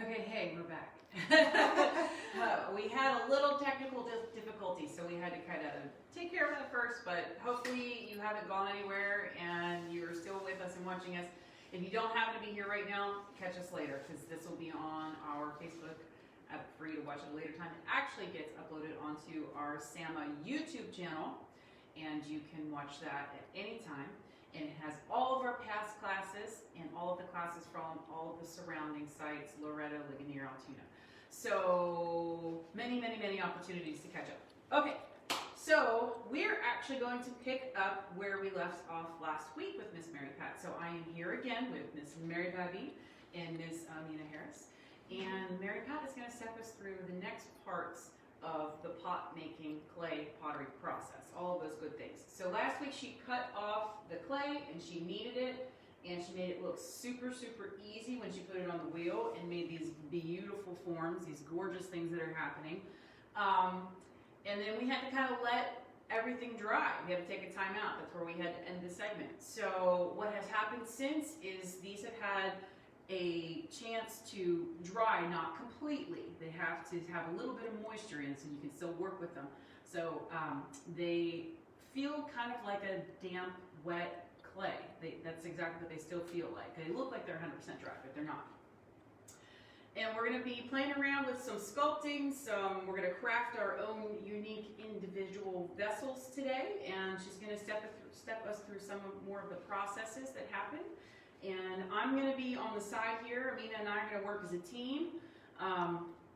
Okay, hey, we're back. We had a little technical difficulty, so we had to kind of take care of that first, but hopefully you haven't gone anywhere and you're still with us and watching us. If you don't happen to be here right now, catch us later, because this will be on our Facebook for you to watch at a later time. It actually gets uploaded onto our SAMA YouTube channel, and you can watch that at any time. And it has all of our past classes and all of the classes from all of the surrounding sites, Loretto, Ligonier, Altoona. So many opportunities to catch up. Okay, so we're actually going to pick up where we left off last week with Miss Mary Pat. So I am here again with Miss Mary Babby and Miss Nina Harris. And Mary Pat is going to step us through the next parts of the pot making clay pottery process, all of those good things. So last week she cut off the clay and she kneaded it, and she made it look super easy when she put it on the wheel and made these beautiful forms, these gorgeous things that are happening. And then we had to kind of let everything dry. We had to take a time out. That's where we had to end the segment. So what has happened since is these have had a chance to dry, not completely. They have to have a little bit of moisture in so you can still work with them. So they feel kind of like a damp, wet clay. That's exactly what they still feel like. They look like they're 100% dry, but they're not. And we're going to be playing around with some sculpting. We're going to craft our own unique individual vessels today, and she's going to step us through some more of the processes that happen. And I'm going to be on the side here. Amina and I are going to work as a team,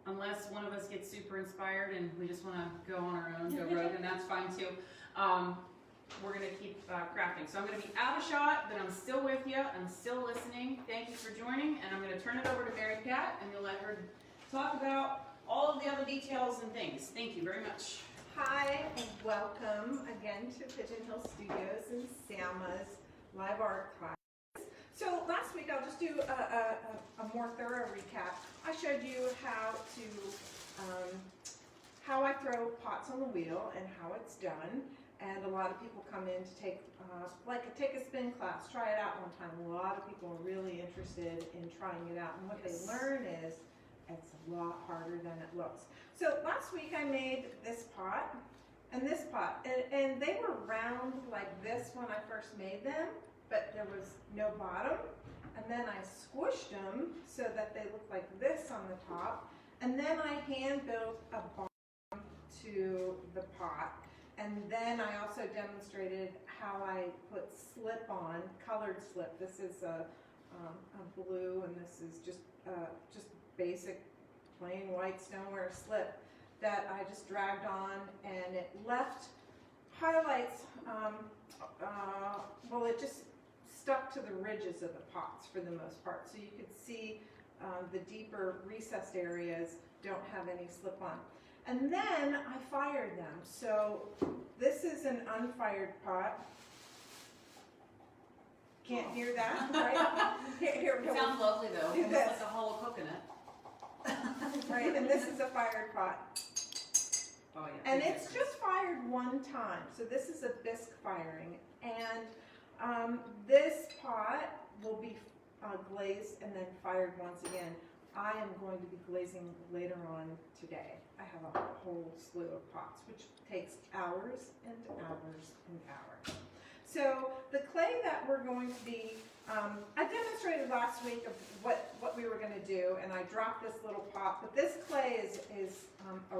unless one of us gets super inspired and we just want to go on our own, go rogue, and that's fine too. We're going to keep crafting. So I'm going to be out of shot, but I'm still with you. I'm still listening. Thank you for joining, and I'm going to turn it over to Mary Pat, and we'll let her talk about all of the other details and things. Thank you very much. Hi, and welcome again to Pigeon Hill Studios and SAMA's live art class. So last week, I'll just do a more thorough recap. I showed you how I throw pots on the wheel and how it's done. And a lot of people come in to take a spin class, try it out one time. A lot of people are really interested in trying it out. And what they learn is it's a lot harder than it looks. So last week I made this pot and this pot. And they were round like this when I first made them, but there was no bottom. And then I squished them so that they look like this on the top. And then I hand built a bottom to the pot. And then I also demonstrated how I put slip on, colored slip. This is a blue, and this is just basic plain white stoneware slip that I just dragged on, and it left highlights. Well, it just stuck to the ridges of the pots for the most part, so you could see the deeper recessed areas don't have any slip on. And then I fired them. So this is an unfired pot. Can't hear that, right? Here we go. It sounds lovely though. It looks like a hollow coconut. Right, and this is a fired pot. Oh yeah. And it's just fired one time. So this is a bisque firing. And this pot will be glazed and then fired once again. I am going to be glazing later on today. I have a whole slew of pots, which takes hours and hours and hours. So the clay that we're going to be, I demonstrated last week of what we were going to do, and I dropped this little pot, but this clay is a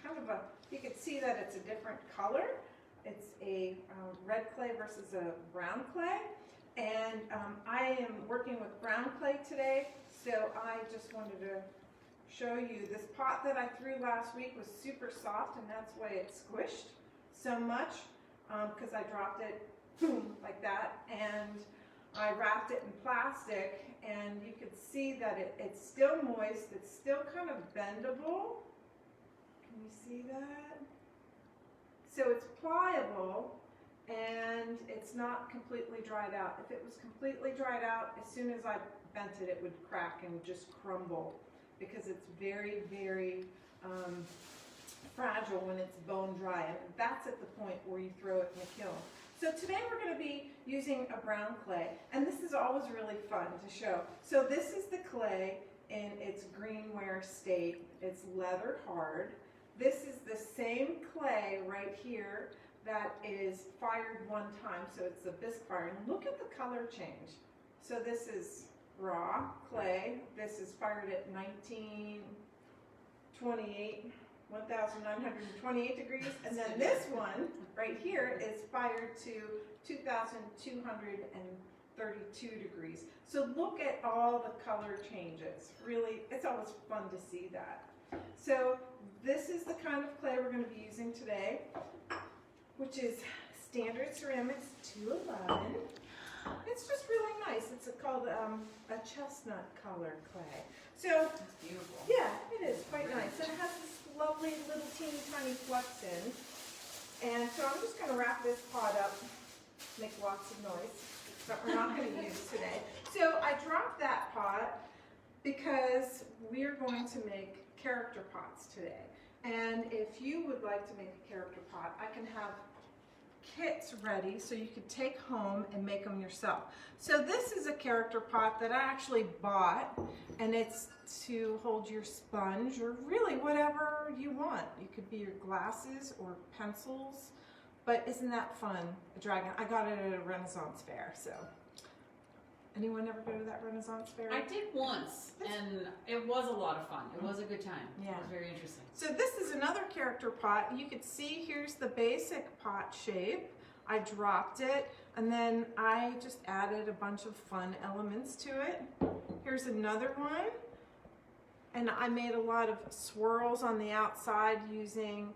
kind of a, you can see that it's a different color. It's a red clay versus a brown clay, and I am working with brown clay today. So I just wanted to show you this pot that I threw last week was super soft, and that's why it squished so much, because I dropped it like that, and I wrapped it in plastic, and you could see that it's still moist, it's still kind of bendable. Can you see that? So it's pliable, and it's not completely dried out. If it was completely dried out, as soon as I bent it, it would crack and just crumble, because it's very fragile when it's bone dry, and that's at the point where you throw it in the kiln. So today we're going to be using a brown clay, and this is always really fun to show. So this is the clay, in its greenware state. It's leather hard. This is the same clay right here that is fired one time, so it's a bisque fire. And look at the color change. So this is raw clay. This is fired at 1928 degrees. And then this one right here is fired to 2232 degrees. So look at all the color changes. Really, it's always fun to see that. So this is the kind of clay we're going to be using today, which is standard ceramics 211. It's just really nice. It's called a chestnut color clay. So It's beautiful. yeah, it is quite nice. And it has this lovely little teeny tiny flux in. And so I'm just going to wrap this pot up, make lots of noise, but we're not going to use today. So I dropped that pot because we're going to make character pots today. And if you would like to make a character pot, I can have kits ready so you could take home and make them yourself. So this is a character pot that I actually bought, and it's to hold your sponge or really whatever you want. It could be your glasses or pencils, but isn't that fun? A dragon. I got it at a Renaissance fair. So anyone ever go to that Renaissance fair? I did once, and it was a lot of fun. It was a good time. Yeah. It was very interesting. So this is another character pot. You could see here's the basic pot shape. I dropped it, and then I just added a bunch of fun elements to it. Here's another one, and I made a lot of swirls on the outside using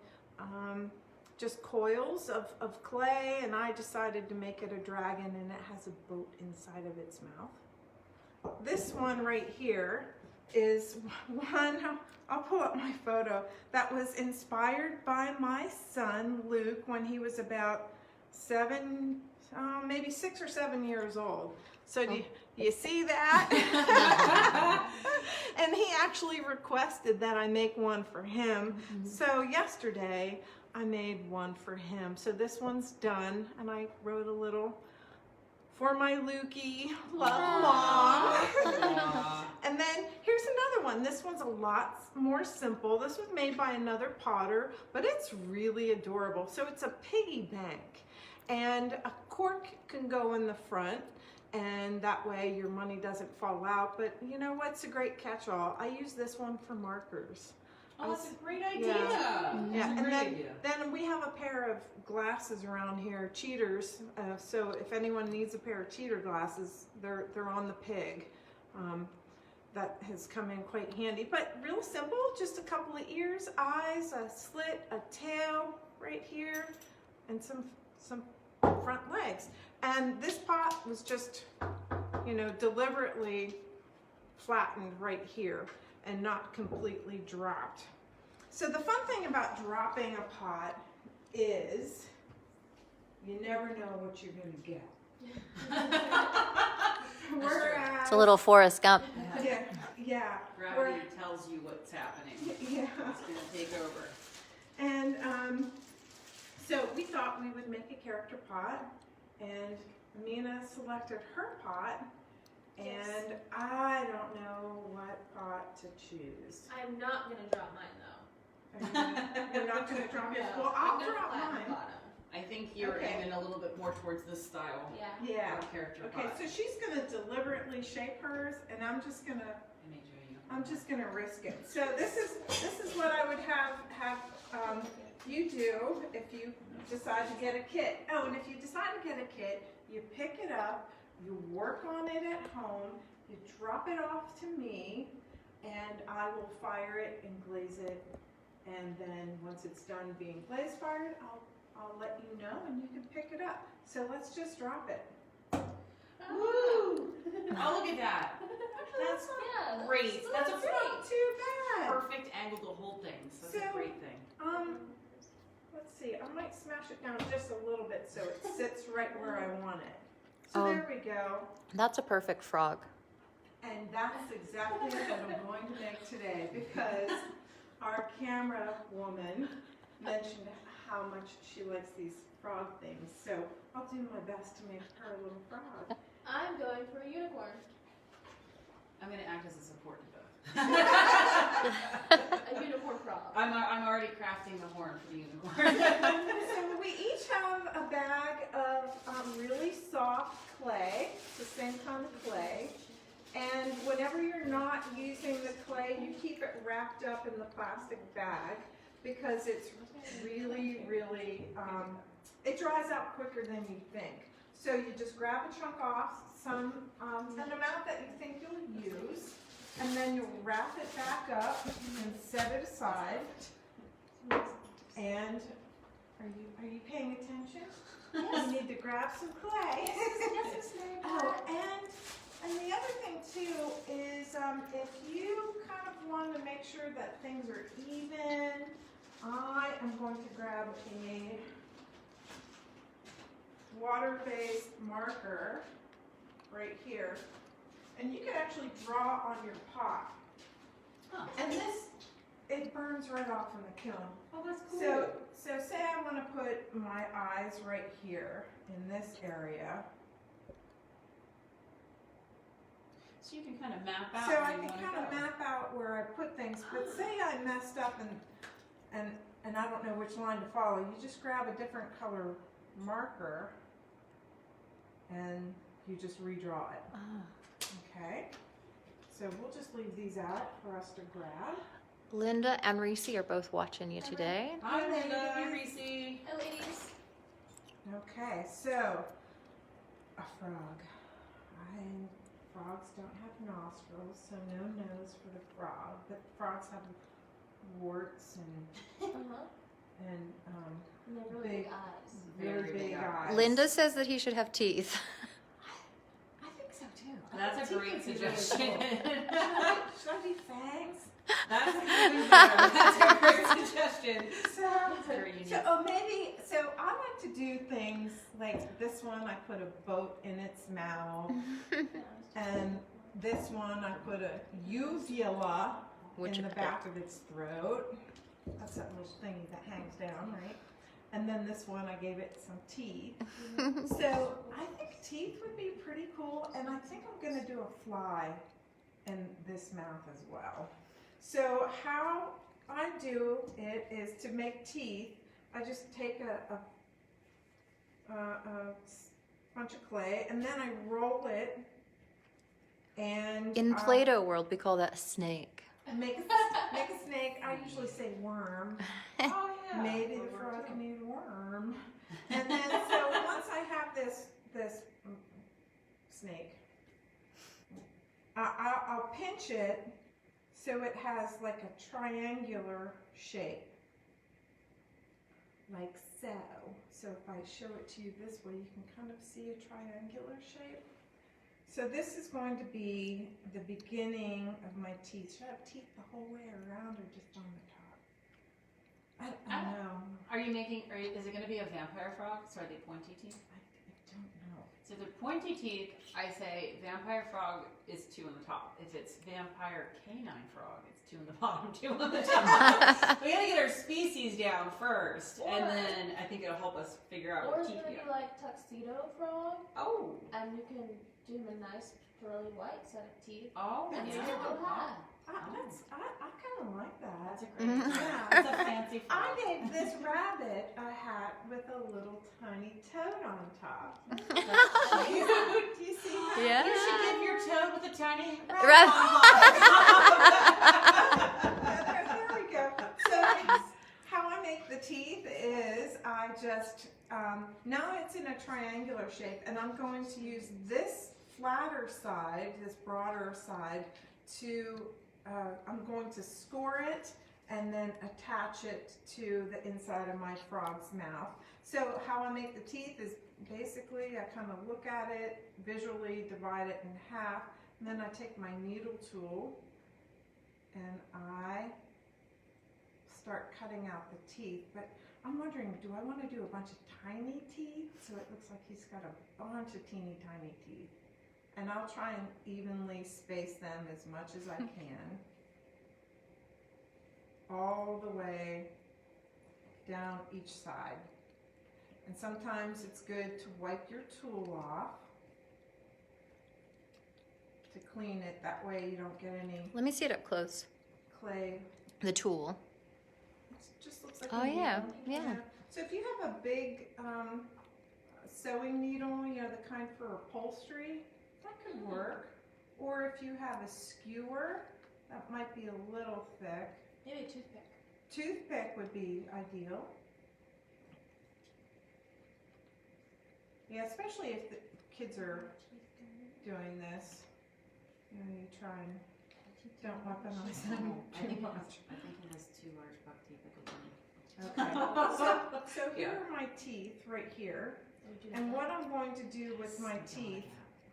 just coils of clay, and I decided to make it a dragon, and it has a boat inside of its mouth. This one right here is one, I'll pull up my photo, that was inspired by my son Luke when he was about maybe 6 or 7 years old. So do you see that? And he actually requested that I make one for him. Mm-hmm. So yesterday I made one for him. So this one's done, and I wrote a little, "For my Lukey, love Mom." And then here's another one. This one's a lot more simple. This was made by another potter, but it's really adorable. So it's a piggy bank, and a cork can go in the front, and that way your money doesn't fall out. But you know what's a great catch-all? I use this one for markers. Oh, that's a great idea. Yeah, That's a great idea. Then we have a pair of glasses around here, cheaters. So if anyone needs a pair of cheater glasses, they're on the pig. That has come in quite handy. But real simple, just a couple of ears, eyes, a slit, a tail right here, and some front legs. And this pot was just, deliberately flattened right here and not completely dropped. So the fun thing about dropping a pot is you never know what you're going to get. Whereas, It's a little Forrest Gump. yeah. Gravity tells you what's happening. Yeah. It's going to take over. And so we thought we would make a character pot, and Mina selected her pot. And I don't know what pot to choose. I'm not gonna drop mine though. You're not going to drop yours? No, Well, I'm I'll gonna drop flatten the mine. bottom. I think you're Okay. aiming a little bit more towards this style. Yeah. Yeah. of character Okay, pot. so she's going to deliberately shape hers, and I'm just going to risk it. So this is what I would have you do if you decide to get a kit. Oh, and if you decide to get a kit, you pick it up, you work on it at home, you drop it off to me, and I will fire it and glaze it. And then once it's done being glaze fired, I'll let you know, and you can pick it up. So let's just drop it. Woo! Oh, look at that. That's Yeah, great. That's a It's not too bad. perfect angle to hold things. That's a So- great thing. Let's see. I might smash it down just a little bit so it sits right where I want it. So Oh. there we go. That's a perfect frog. And that's exactly what I'm going to make today, because our camera woman mentioned how much she likes these frog things. So I'll do my best to make her a little frog. I'm going for a unicorn. I'm going to act as a support to both. A unicorn frog. I'm already crafting the horn for the unicorn. So we each have a bag of really soft clay, the same kind of clay. And whenever you're not using the clay, you keep it wrapped up in the plastic bag because it's really, really, it dries out quicker than you think. So you just grab a chunk off, an amount that you think you'll use, and then you'll wrap it back up and set it aside. And are you paying attention? Yes. You need to grab some clay. Yes, Oh, and the other thing too is if you kind of want to make sure that things are even, I am going to grab a water-based marker right here, and you can actually draw on your pot. Huh. And this, it burns right off in the kiln. Oh, that's cool. So say I want to put my eyes right here in this area. So you can kind of map out So where I you can wanna kind of go. map out where I put things, but say I messed up and I don't know which line to follow. You just grab a different color marker and you just redraw it. Okay? So we'll just leave these out for us to grab. Linda and Reese are both watching you today. Hi, Linda. Hi. Hi, Reese. Hi, ladies. Okay, so a frog. Frogs don't have nostrils, so no nose for the frog. But frogs have warts and And they're really big eyes. really big eyes. Linda says that he should have teeth. I think so too. That's a great Teeth would be really suggestion. cool. Should I do fangs? That's even better. That's a great suggestion. So, Very unique. so I like to do things like this one. I put a boat in its mouth, and this one I put a uvula in the back of its throat. That's that little thingy that hangs down, right? And then this one I gave it some teeth. So I think teeth would be pretty cool, and I think I'm gonna do a fly in this mouth as well. So how I do it is to make teeth, I just take a bunch of clay and then I roll it and In Play-Doh world, we call that a snake. make a snake. I usually say worm. Oh, yeah. Maybe the Would work frog too. can eat a worm. And then so once I have this snake, I'll pinch it so it has like a triangular shape, like so. So if I show it to you this way, you can kind of see a triangular shape. So this is going to be the beginning of my teeth. Should I have teeth the whole way around or just on the top? I don't know. Is it going to be a vampire frog? So are they pointy teeth? I don't know. So if they're pointy teeth, I say vampire frog is 2 on the top. If it's vampire canine frog, it's 2 on the bottom, 2 on the top. We gotta get our species down first, and then I think it'll help us figure out Or what it's teeth gonna we be have. like tuxedo frog, Oh, and you can do him a nice pearly white set of teeth. oh, And yeah. you get a little hat. I kind of like that. That's a great idea. Yeah. That's a fancy I frog. gave this rabbit a hat with a little tiny toad on top. That's Do cute. you see that? Yeah. You should give your toad with a tiny Rabbit. There we go. So how I make the teeth is I just, now it's in a triangular shape, and I'm going to use this flatter side, this broader side, to, I'm going to score it and then attach it to the inside of my frog's mouth. So how I make the teeth is basically I kind of look at it, visually divide it in half, and then I take my needle tool and I start cutting out the teeth. But I'm wondering, do I want to do a bunch of tiny teeth so it looks like he's got a bunch of teeny tiny teeth? And I'll try and evenly space them as much as I can, all the way down each side. And sometimes it's good to wipe your tool off. to clean it. That way you don't get any Let me see it up close. clay. The tool. It just looks like Oh, a needle. yeah, yeah. So if you have a big sewing needle, you know, the kind for upholstery, that could work. Or if you have a skewer, that might be a little thick. Maybe a toothpick. Toothpick would be ideal. Yeah, especially if the kids are doing this. You know, you try and don't weaponize them I think too it has, much. I think it has too large buck teeth. I could do Okay. So here Yeah. are my teeth right here. Would you And do what I'm going to do with my teeth,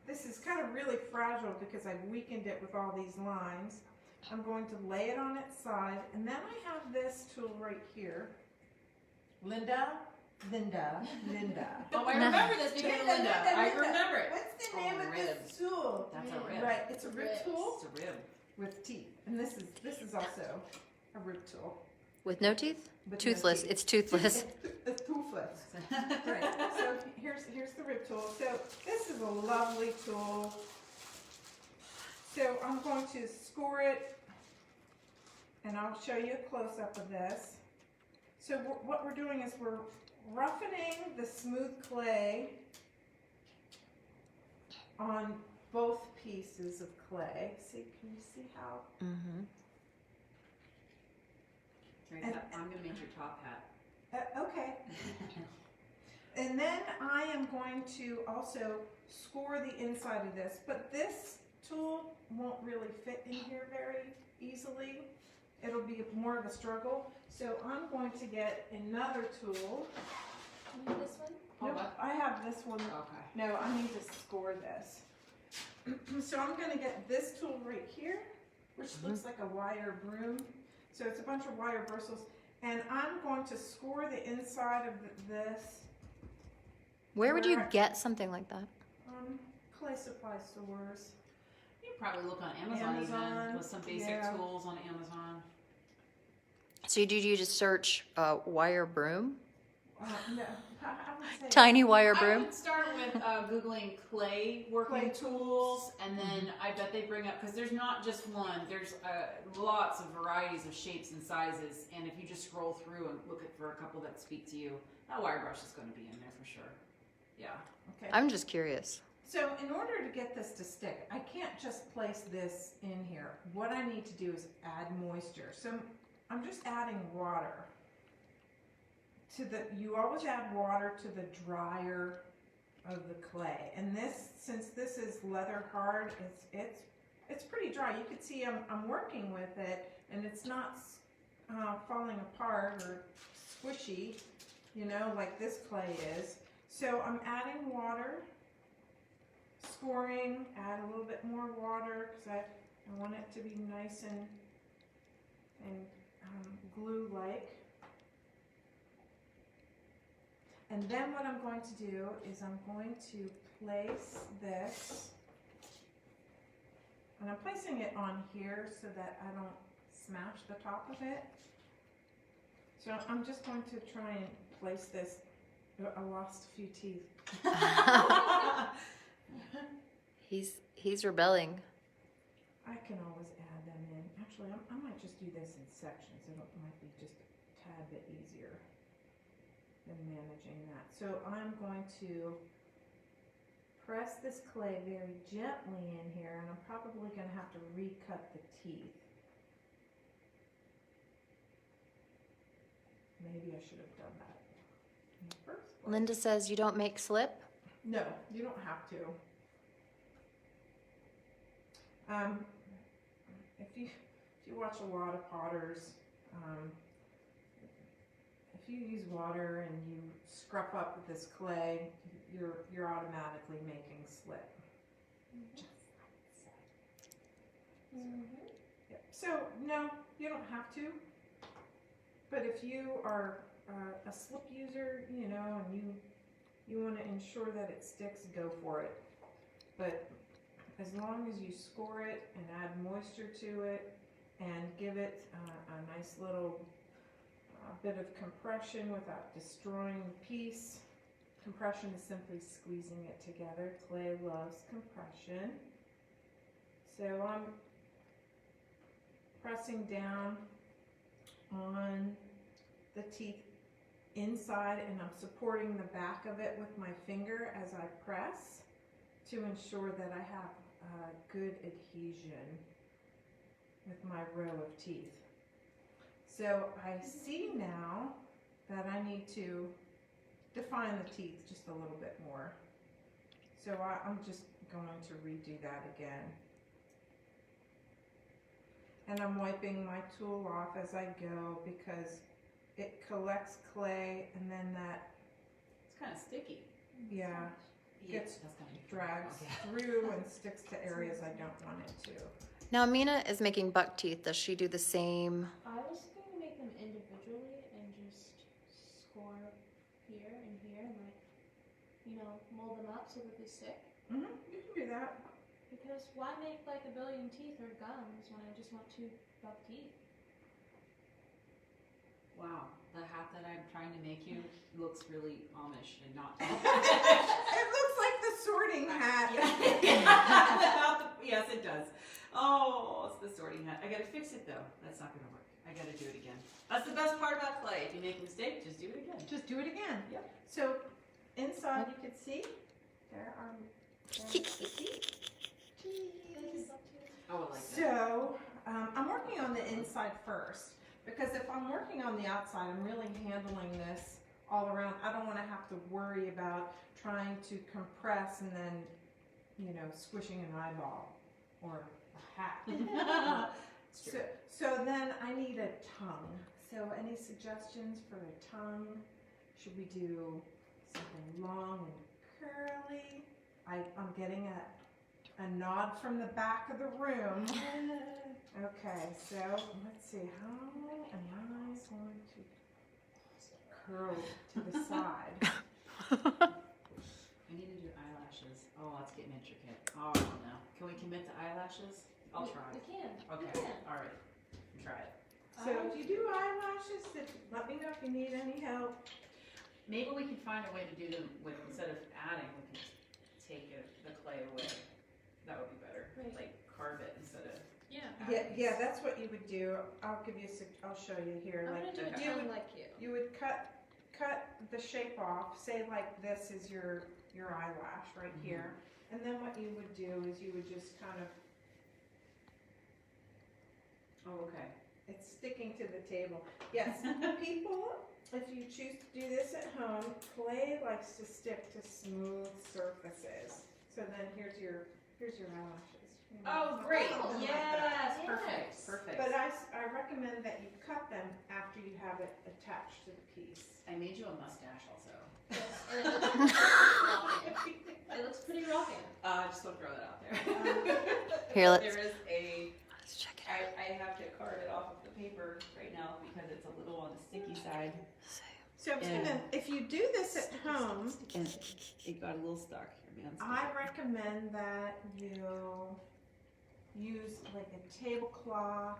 this is kind of really fragile because I weakened it with all these lines. I'm going to lay it on its side, and then I have this tool right here. Linda. Oh, I remember this because of Linda. I remember it. What's the Oh, name of rib. this tool? That's a rib. Right, it's a rib Ribs. tool It's a rib. with teeth, and this is also a rib tool. With no teeth? with no Toothless. teeth. It's toothless. It's toothless. Right. So here's the rib tool. So this is a lovely tool. So I'm going to score it, and I'll show you a close up of this. So what we're doing is we're roughening the smooth clay on both pieces of clay. See, can you see how? Mm-hmm. Right, And- I'm gonna make your top hat. Okay. And then I am going to also score the inside of this, but this tool won't really fit in here very easily. It'll be more of a struggle. So I'm going to get another tool. You need this one? Oh, Nope, what? I have this one. Okay. No, I need to score this. So I'm going to get this tool right here, which looks like a wire broom. So it's a bunch of wire bristles. And I'm going to score the inside of this Where would you Where- get something like that? clay supply stores. You can probably look on Amazon, Amazon, even with some basic yeah. tools on Amazon. So did you just search wire broom? No, I would say Tiny wire I broom? would start with Googling clay working Clay tools, and then I bet they bring up, because there's not just one, there's lots of varieties of shapes and sizes, and if you just scroll through and look for a couple that speak to you, that wire brush is going to be in there for sure. Yeah. Okay. I'm just curious. So in order to get this to stick, I can't just place this in here. What I need to do is add moisture. So I'm just adding water to the, you always add water to the drier of the clay. And this, since this is leather hard, it's pretty dry. You can see I'm working with it, and it's not falling apart or squishy, you know, like this clay is. So I'm adding water, scoring, add a little bit more water because I want it to be nice and glue-like. And then what I'm going to do is I'm going to place this, and I'm placing it on here so that I don't smash the top of it. So I'm just going to try and place this. I lost a few teeth. He's rebelling. I can always add them in. Actually, I might just do this in sections. It might be just a tad bit easier than managing that. So I'm going to press this clay very gently in here, and I'm probably going to have to recut the teeth. Maybe I should have done that in the first place. Linda says you don't make slip. No, you don't have to. If you watch a lot of potters, if you use water and you scrub up with this clay, you're automatically making slip. Yep. So no, you don't have to. But if you are a slip user, you know, and you want to ensure that it sticks, go for it. But as long as you score it and add moisture to it and give it a nice little bit of compression without destroying the piece. Compression is simply squeezing it together. Clay loves compression. So I'm pressing down on the teeth inside, and I'm supporting the back of it with my finger as I press to ensure that I have good adhesion with my row of teeth. So I see now that I need to define the teeth just a little bit more. So I'm just going to redo that again. And I'm wiping my tool off as I go because it collects clay, and then that, It's kind of sticky. yeah, gets that's gonna be drags okay. through and sticks to areas I don't want it to. Now Amina is making buck teeth. Does she do the same? I was going to make them individually and just score here and here and like, you know, mold them up so that they stick. You can do that. Because why make like a billion teeth or gums when I just want 2 buck teeth? Wow, the hat that I'm trying to make you looks really Amish and not. It looks like the sorting hat. Yes, it does. Oh, it's the sorting hat. I gotta fix it though. That's not gonna work. I gotta do it again. That's the best part about clay. If you make a mistake, just do it again. Just do it again. Yep. So inside you can see there are the teeth. Oh, I like that. So I'm working on the inside first, because if I'm working on the outside, I'm really handling this all around. I don't want to have to worry about trying to compress and then, you know, squishing an eyeball or a hat. So then I need a tongue. So any suggestions for a tongue? Should we do something long and curly? I'm getting a nod from the back of the room. Okay, so let's see, how am I going to curl to the side? I need to do eyelashes. Oh, that's getting intricate. Oh, I don't know. Can we commit to eyelashes? I'll try. We can. Okay, We can. all right. Try it. So if you do eyelashes, let me know if you need any help. Maybe we can find a way to do them with, instead of adding, we can just take the clay away. That would be better. Right. Like carve it instead of. Yeah, that's what you would do. I'll give you I'll show you here. I'm Like gonna do a you tongue would, like you. you would cut the shape off. Say like this is your eyelash right here, and then what you would do is you would just kind of, Oh, okay. it's sticking to the table. Yes, people, if you choose to do this at home, clay likes to stick to smooth surfaces. So then here's your eyelashes. You know, Oh, something great. like that. Yes, perfect, perfect. But I recommend that you cut them after you have it attached to the piece. I made you a mustache also. And it looks pretty rocking. It looks pretty rocking. Just want to throw that out there. Here, let's- There is a, Let's check it out. I have to carve it off of the paper right now because it's a little on the sticky side. So I'm Yeah. gonna, if you do this at home, And it got a little stuck. Here, man. I recommend that you use like a tablecloth,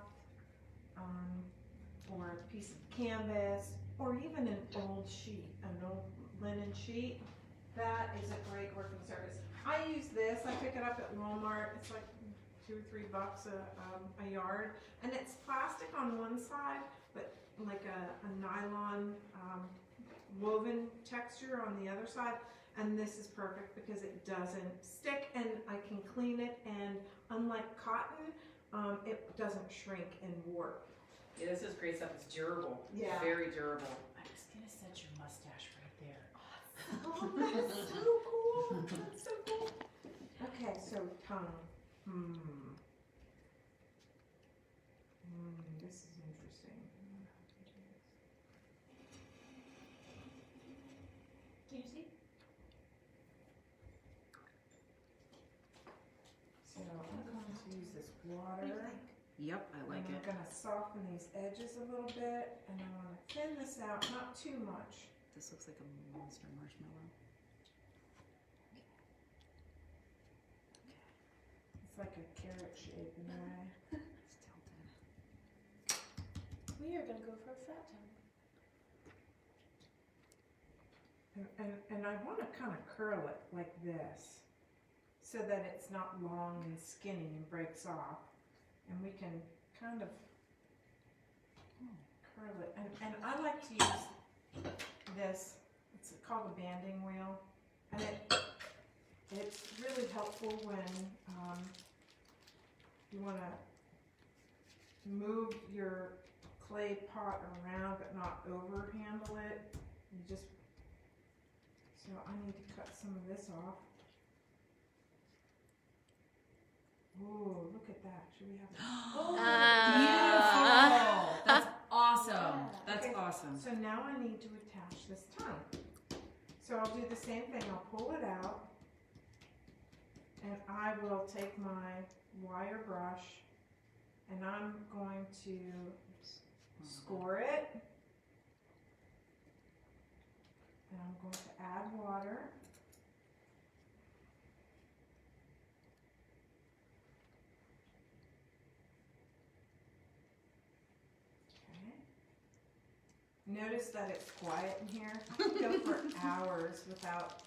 or a piece of canvas, or even an old sheet, an old linen sheet. That is a great working surface. I use this. I pick it up at Walmart. It's like $2 or $3 a yard, and it's plastic on one side, but like a nylon woven texture on the other side. And this is perfect because it doesn't stick, and I can clean it, and unlike cotton, it doesn't shrink and warp. Yeah, this is great stuff. It's durable. Yeah. Very durable. I'm just gonna set your mustache right there. Oh, that's so cool. That's so cool. Okay, so tongue. This is interesting. Can you see? So I'm going to use this water. Yep, I like And it. I'm gonna soften these edges a little bit, and I want to thin this out, not too much. This looks like a monster marshmallow. It's like a carrot shape in a way. It's tilted. We are gonna go for a fat tongue. And I want to kind of curl it like this. so that it's not long and skinny and breaks off. And we can kind of curl it. And I like to use this. It's called a banding wheel. And it's really helpful when you want to move your clay pot around but not overhandle it. You just, so I need to cut some of this off. Ooh, look at that. Should we have Beautiful. That's awesome. Yeah. That's Okay. awesome. So now I need to attach this tongue. So I'll do the same thing. I'll pull it out and I will take my wire brush and I'm going to score it. And I'm going to add water. Notice that it's quiet in here. I could go for hours without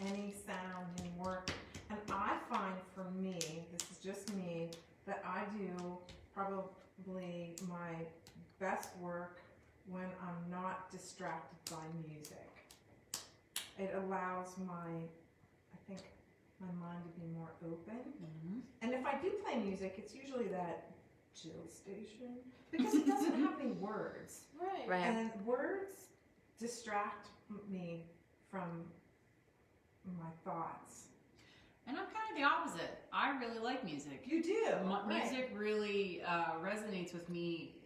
any sound, any work. And I find for me, this is just me, that I do probably my best work when I'm not distracted by music. It allows I think, my mind to be more open. Mhm. And if I do play music, it's usually that chill station because it doesn't have any words. Right. Right. And words distract me from my thoughts. And I'm kind of the opposite. I really like music. You do. Music really resonates with me.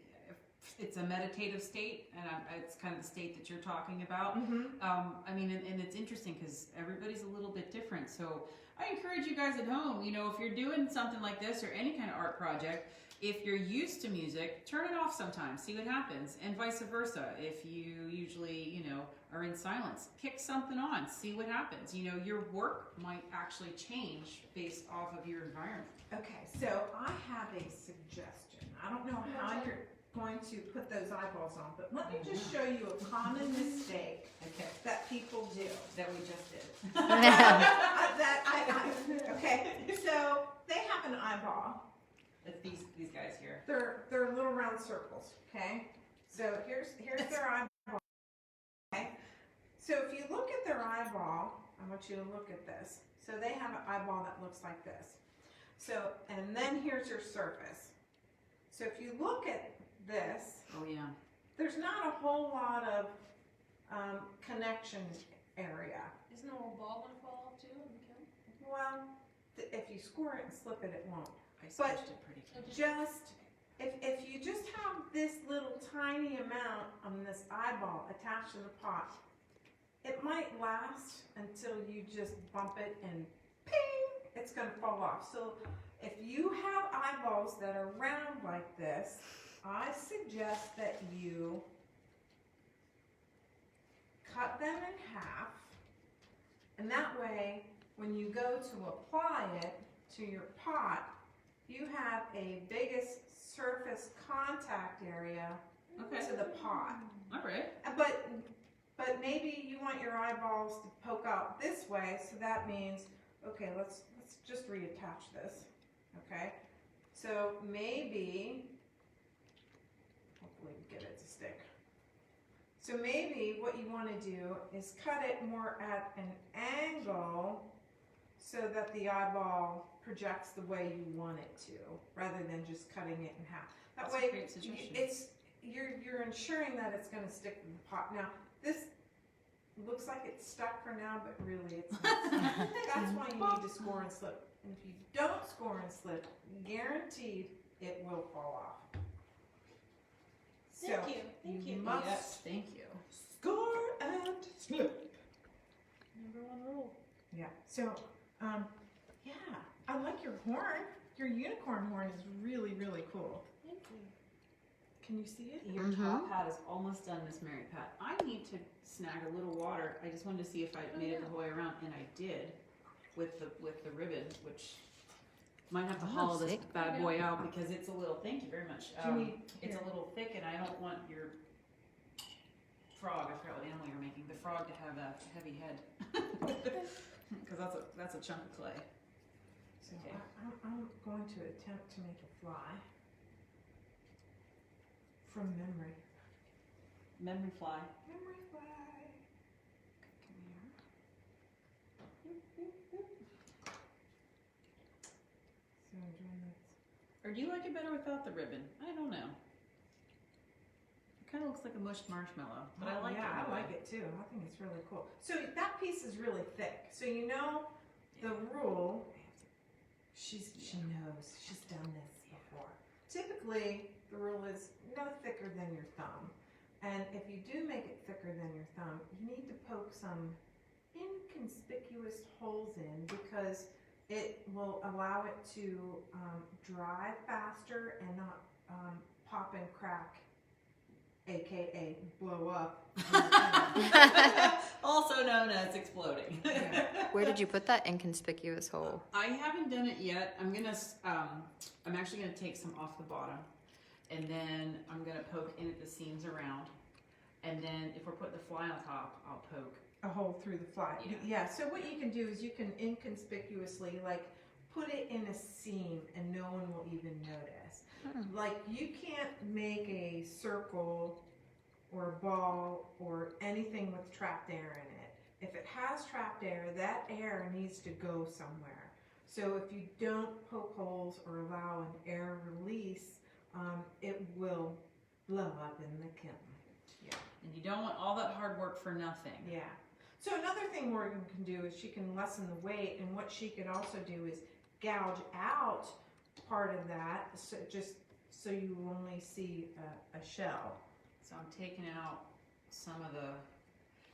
It's a meditative state, and it's kind of the state that you're talking about. Mm-hmm. I mean, and it's interesting because everybody's a little bit different. So I encourage you guys at home, if you're doing something like this or any kind of art project, if you're used to music, turn it off sometimes, see what happens, and vice versa. If you usually, are in silence, kick something on, see what happens. Your work might actually change based off of your environment. Okay, so I have a suggestion. I don't know how you're going to put those eyeballs on, but let me just show you a common mistake Okay. that people do. That we just did. Okay, so they have an eyeball. It's these guys here. They're little round circles, okay? So here's their eyeball, okay? So if you look at their eyeball, I want you to look at this. So they have an eyeball that looks like this. So, and then here's your surface. So if you look at this, Oh yeah. there's not a whole lot of connection area. Isn't the whole ball gonna fall off too and kill? Well, if you score it and slip it, it won't. I squished it pretty good. Just, if you just have this little tiny amount on this eyeball attached to the pot, it might last until you just bump it and ping, it's gonna fall off. So if you have eyeballs that are round like this, I suggest that you cut them in half, and that way, when you go to apply it to your pot, you have a biggest surface contact area Okay. to the pot. All right. But maybe you want your eyeballs to poke out this way, so that means, okay, let's just reattach this, okay? So maybe, hopefully we get it to stick. So maybe what you want to do is cut it more at an angle so that the eyeball projects the way you want it to, rather than just cutting it in half. That That's a way, great suggestion. you're ensuring that it's going to stick to the pot. Now, this looks like it's stuck for now, but really it's not. That's why you need to score and slip. And if you don't score and slip, guaranteed it will fall off. Thank you. Thank you. must Yes, thank you. score and slip. Number one rule. Yeah. So, yeah, I like your horn. Your unicorn horn is really, really cool. Thank you. Can you see it? Your top hat is almost done, Miss Mary Pat. I need to snag a little water. I just wanted to see if I made it the whole way around, and I did with the ribbon, which might have to hollow this thick. bad boy out because it's a little. Thank you very much. Do you need- It's here. a little thick, and I don't want your frog. I forgot what animal you're making. The frog to have a heavy head because that's a chunk of clay. So Okay. I'm going to attempt to make a fly from memory. Memory fly. Memory fly. Come here. So I'm doing this. Or do you like it better without the ribbon? I don't know. It kind of looks like a mushed marshmallow, but I like it. Yeah, I like it too. I think it's really cool. So that piece is really thick. So you know the rule. She knows. She's done this before. Typically, the rule is no thicker than your thumb. And if you do make it thicker than your thumb, you need to poke some inconspicuous holes in because it will allow it to dry faster and not pop and crack, aka blow up. Also known as exploding. Yeah. Where did you put that inconspicuous hole? I haven't done it yet. I'm actually gonna take some off the bottom, and then I'm gonna poke in at the seams around, and then if we're putting the fly on top, I'll poke. A hole through the fly. Yeah. Yeah, so what you can do is you can inconspicuously like put it in a seam and no one will even notice. Like you can't make a circle or a ball or anything with trapped air in it. If it has trapped air, that air needs to go somewhere. So if you don't poke holes or allow an air release, it will blow up in the kiln. Yeah. And you don't want all that hard work for nothing. Yeah. So another thing Morgan can do is she can lessen the weight, and what she could also do is gouge out part of that, so just so you only see a shell. So I'm taking out some of the,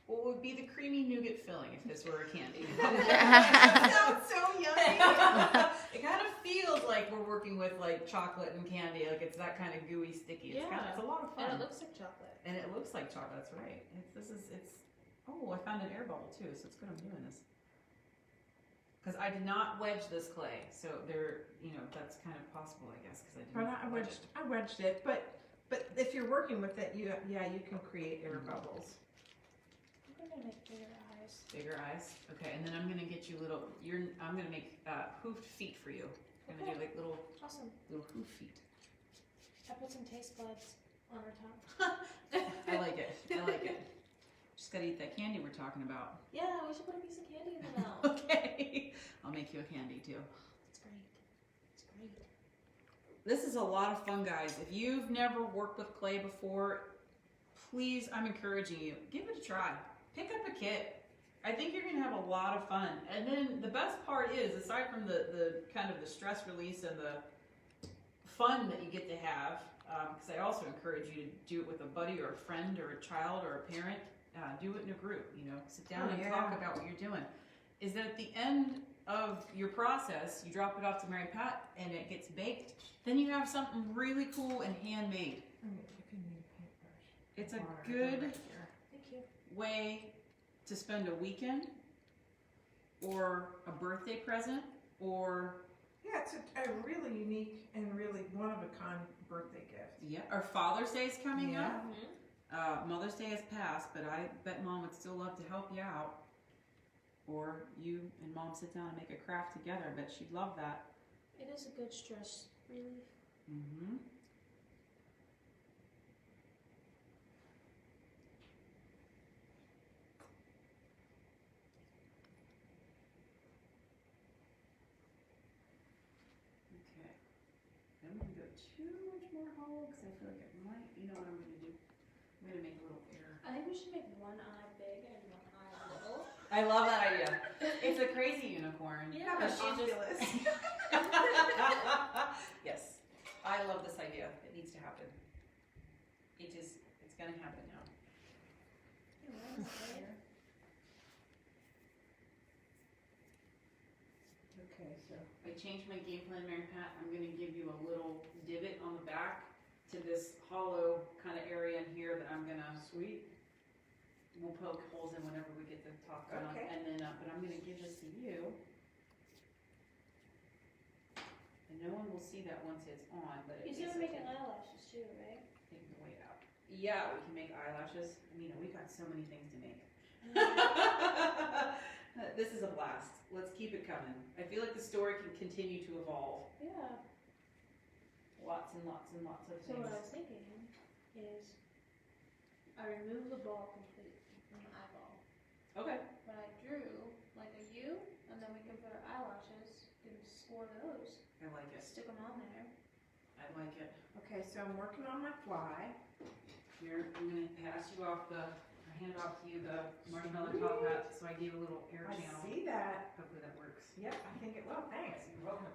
what would be the creamy nougat filling if this were a candy. That sounds so yummy. It kind of feels like we're working with like chocolate and candy, like it's that kind of gooey, sticky. It's, Yeah. it's a lot of fun. And it looks like chocolate. And it looks like chocolate, that's right. Oh, I found an air bubble too, so it's good I'm doing this. Because I did not wedge this clay, so that's kind of possible, I guess, because I But didn't wedge it. I wedged it, but if you're working with it, you can create air bubbles. I'm gonna make bigger eyes. Bigger eyes. Okay, and then I'm gonna get you I'm gonna make hoofed feet for you. I'm gonna do like little Awesome. hoof feet. I put some taste buds on her tongue. I like it. I like it. Just gotta eat that candy we're talking about. Yeah, we should put a piece of candy in the mouth. Okay. I'll make you a candy too. It's great. It's great. This is a lot of fun, guys. If you've never worked with clay before, please, I'm encouraging you, give it a try. Pick up a kit. I think you're gonna have a lot of fun. And then the best part is, aside from the kind of the stress release and the fun that you get to have, because I also encourage you to do it with a buddy or a friend or a child or a parent. Do it in a group, sit down and talk about what you're doing. Is that at the end of your process, you drop it off to Mary Pat and it gets baked, then you have something really cool and handmade. You can need a paintbrush. It's a Water, good right here. Thank you. way to spend a weekend or a birthday present or Yeah, it's a really unique and really one-of-a-kind birthday gift. or Father's Day is coming Yeah. up. Mother's Day has passed, but I bet Mom would still love to help you out. Or you and Mom sit down and make a craft together. I bet she'd love that. It is a good stress relief. Mm-hmm. Okay. I don't want to go too much more hollow because I feel like it might, you know what I'm going to do? I'm going to make a little air. I think we should make one eye big and one eye little. I love that idea. It's a crazy unicorn. Yeah, Have an she just- Oculus. Yes, I love this idea. It needs to happen. It's gonna happen now. Okay, so I changed my game plan, Mary Pat. I'm gonna give you a little divot on the back to this hollow kind of area in here that I'm gonna we'll poke holes in whenever we get the top gun on. Okay. And then, but I'm gonna give this to you. And no one will see that once it's on, but He's it's gonna make eyelashes too, right? taking the weight out. Yeah, we can make eyelashes. I mean, we got so many things to make. This is a blast. Let's keep it coming. I feel like the story can continue to evolve. Yeah. Lots and lots and lots of So things. what I was thinking is, I removed the ball completely from the eyeball. Okay. But I drew like a U, and then we can put our eyelashes and score those. I like it. Stick them on there. I like it. Okay, so I'm working on my fly. Here, I'm gonna pass you off or hand off to you the marshmallow top hat, so I gave a little air I channel. see that. Hopefully that works. Yep, I think it will. Thanks. You're welcome.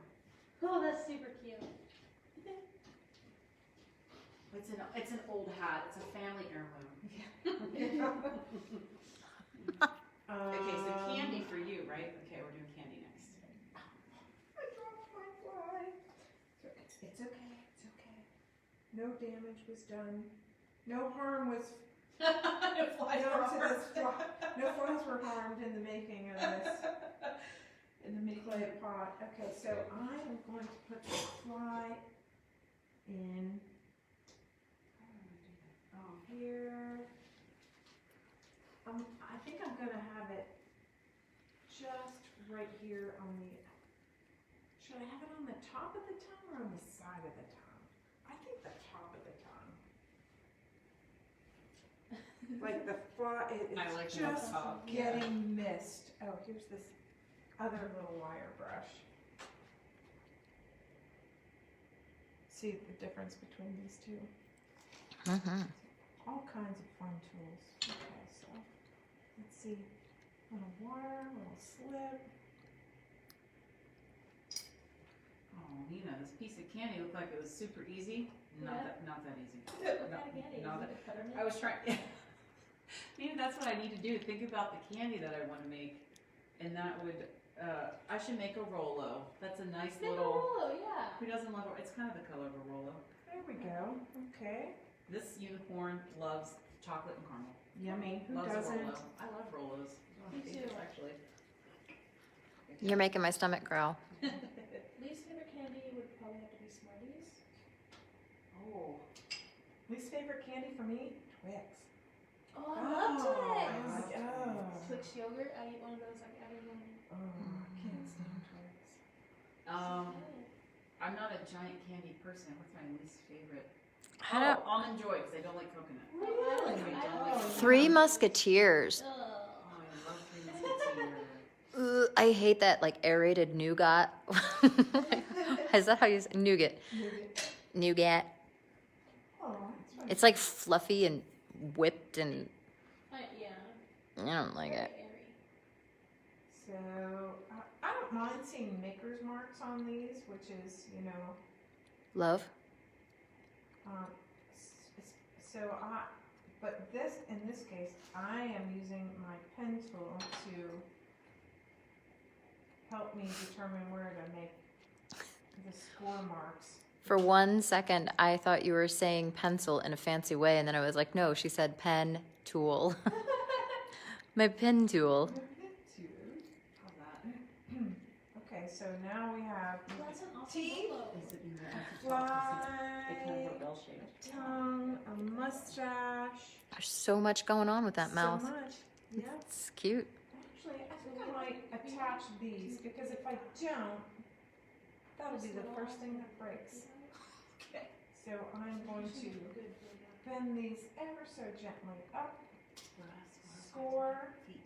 Oh, that's super cute. It's an old hat. It's a family heirloom. Okay, so candy for you, right? Okay, we're doing candy next. I dropped my fly. It's okay. It's okay. No damage was done. No harm was No flies done were to harmed. this fly. No flies were harmed in the making of this. In the clay pot. Okay, so I am going to put the fly in here. I think I'm gonna have it just right here on the. Should I have it on the top of the tongue or on the side of the tongue? I think the top of the tongue. Like the fly, I like it's it on just top. getting missed. Oh, here's this other little wire brush. See the difference between these two? Mm-hmm. All kinds of fun tools. Okay, so let's see. Little wire, little slip. Oh, Nina, this piece of candy looked like it was super easy. Yeah. Not that easy. What kind of candy? Not Is that. it peppermint? I was trying. Nina, that's what I need to do. Think about the candy that I want to make, and that would. I should make a Rolo. That's a nice Make a little. Rolo, yeah. Who doesn't love it? It's kind of the color of a Rolo. There we go. Okay. This unicorn loves chocolate and caramel. Yummy. Who Loves a doesn't? Rolo. I love Rolos. One of my Me favorites, too. actually. You're making my stomach growl. Least favorite candy would probably have to be Smarties. Oh. Least favorite candy for me? Twix. Oh, I love Twix! Oh. Twix yogurt, I eat one of those like every morning. Oh, I can't stand Twix. I'm not a giant candy person. What's my least favorite? How do- Almond Joy, because I don't like coconut. Really? I don't like Three Musketeers. Ugh. Oh, I love Three Musketeers. I hate that like aerated nougat. Is that how you say nougat? Nougat. Oh, that's right. It's like fluffy and whipped, and Yeah. I don't like Very it. airy. So, I don't mind seeing maker's marks on these, which is, you know, Love. but in this case, I am using my pen tool to help me determine where to make the score marks. For 1 second, I thought you were saying pencil in a fancy way, and then I was like, no, she said pen tool. My pen tool. How's that? Okay, so now we have That's an awesome teeth, logo. Is it in there? They fly, kind of rebel shaped. tongue, a mustache. There's so much going on with that mouth. So much. Yeah. It's cute. Actually, I think I might attach these because if I don't, that'll be the first thing that breaks. Okay. So I'm going to bend these ever so gently up. Score. Feet.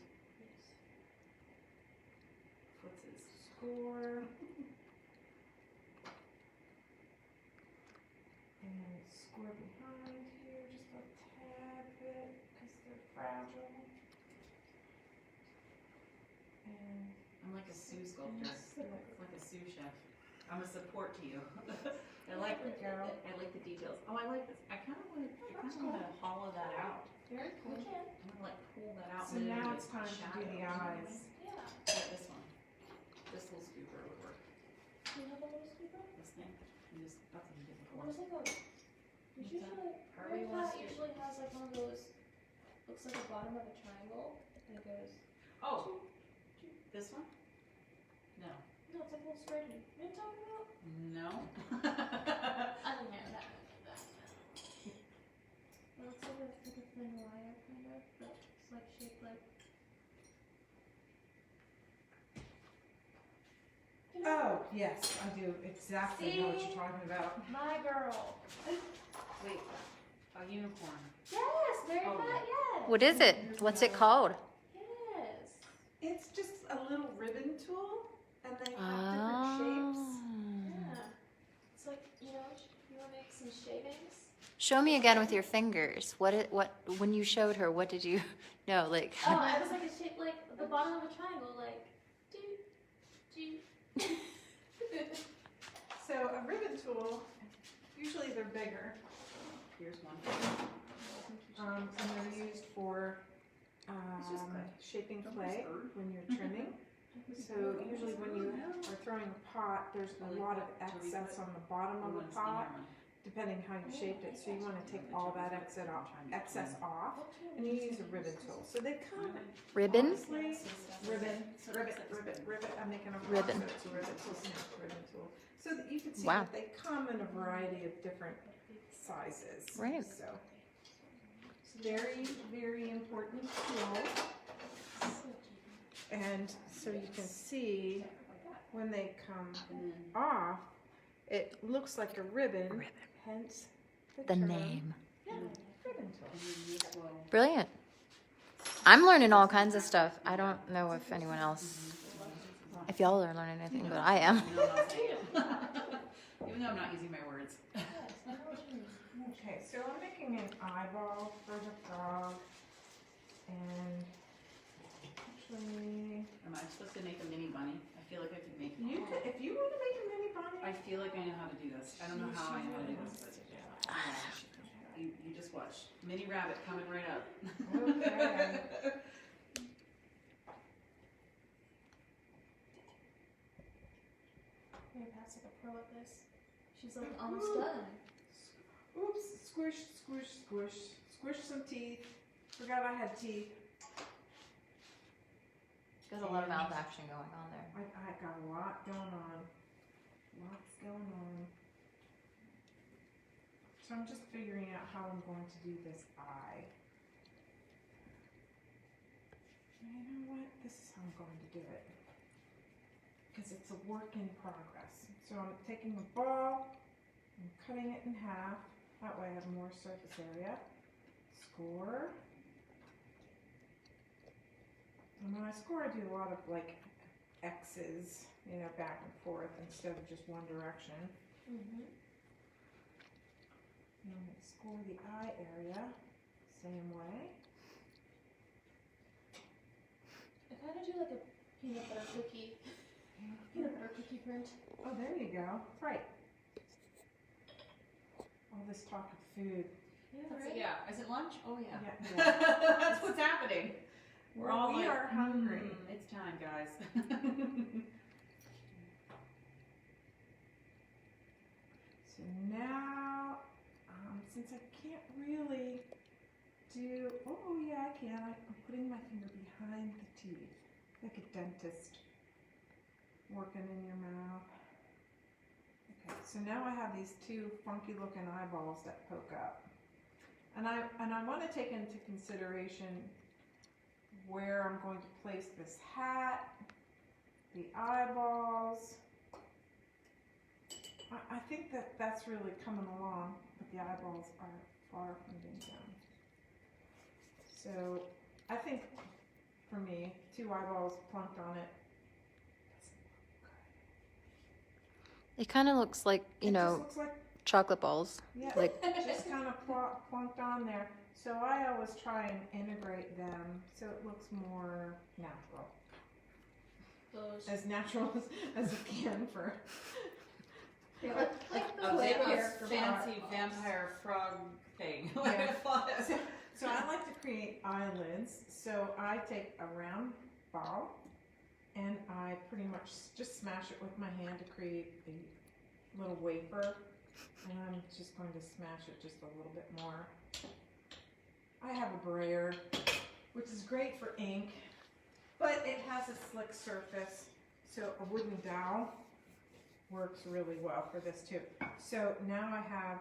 Footses. Score. And score behind here just a tad bit because they're fragile. And I'm like a Sue sculptor. Like a Sous chef. I'm a support to you. I like there we go. I like the details. Oh, I like this. I kind of want to hollow that out. Very We cool. can. I'm gonna like pull that out. So and then now get it's time to do the shadow. eyes. Yeah. Yeah, this one. This little scooper would work. Do you have a little scoop? This thing. You just that's what you did before. Where's it go? There's What's usually, that? your Harvey wants cat to- usually has like one of those, looks like the bottom of a triangle, and it goes, Oh, this one? No. no, it's like a little spready. You know what I'm talking about? No. I don't know, that one. It looks like a thin wire, kind of, but it's like shaped like, Yes, I do exactly know what you're See? talking about. My girl. Wait, a unicorn. Yes, very Oh, fat, yes. What is it? What's it called? Yes. It's just a little ribbon tool, and they have Oh. different shapes. Yeah. It's like, you know, you want to make some shavings? Show me again with your fingers. What when you showed her, what did you no, like Oh, I was like a shape, like the bottom of a triangle, like, do, do. So a ribbon tool, usually they're bigger, Here's one. and they're used for It's just clay. shaping Don't clay whisper. when you're trimming. So usually when you are throwing a pot, there's a lot of excess on the bottom of the pot, depending how you shaped it. So you want to take all that excess off, and you use a ribbon tool. So they come ribbon? honestly, ribbon. I'm making a Ribbon. So it's a ribbon tool, ribbon tool. So that you can see Wow. that they come in a variety of different sizes. Right. So it's very, very important tool. And so you can see when they come off, it looks like a ribbon, hence The term name. ribbon tool. Brilliant. I'm learning all kinds of stuff. I don't know if anyone else, if y'all are learning anything, but I am. Even though I'm not saying it. Even though I'm not using my words. Okay, so I'm making an eyeball for the frog, and actually, Am I supposed to make a mini bunny? I feel like I could make you could, if you want to make a mini bunny, I feel like I know how to do this. I don't know how I know how to do this, but you just watch. Mini rabbit coming right up. Okay. Maybe Pat's like a pro at this. She's like almost done. Oops, squish, squish, squish, squish some teeth. Forgot I had teeth. Got a lot of mouth action going on there. I got a lot going on. Lots going on. So I'm just figuring out how I'm going to do this eye. And you know what? This is how I'm going to do it. Because it's a work in progress. So I'm taking a ball and cutting it in half. That way I have more surface area. Score. And when I score, I do a lot of like X's, you know, back and forth instead of just one direction. Mm-hmm. And I'm going to score the eye area, same way. I kind of do like a peanut butter cookie. Peanut butter cookie print. Oh, there you go. Right. All this talk of food. Yeah, That's right? it, yeah. Is it lunch? Oh yeah. Yeah. That's what's happening. We're all We like, are hungry. It's time, guys. So now, since I can't really do, oh yeah, I can. I'm putting my finger behind the teeth, like a dentist working in your mouth. Okay, so now I have these two funky looking eyeballs that poke up. And I want to take into consideration where I'm going to place this hat, the eyeballs. I think that's really coming along, but the eyeballs are far from being done. So I think for me, two eyeballs plunked on it. It kind of looks like, you It know, just looks like, chocolate balls. yeah, Like, just kind of plunked on there. So I always try and integrate them so it looks more natural. Those. As natural as it can for. Like the A flavor. fancy vampire frog thing. Yeah. Yeah. So I like to create eyelids. So I take a round ball and I pretty much just smash it with my hand to create a little wafer. And I'm just going to smash it just a little bit more. I have a brayer, which is great for ink, but it has a slick surface. So a wooden dowel works really well for this too. So now I have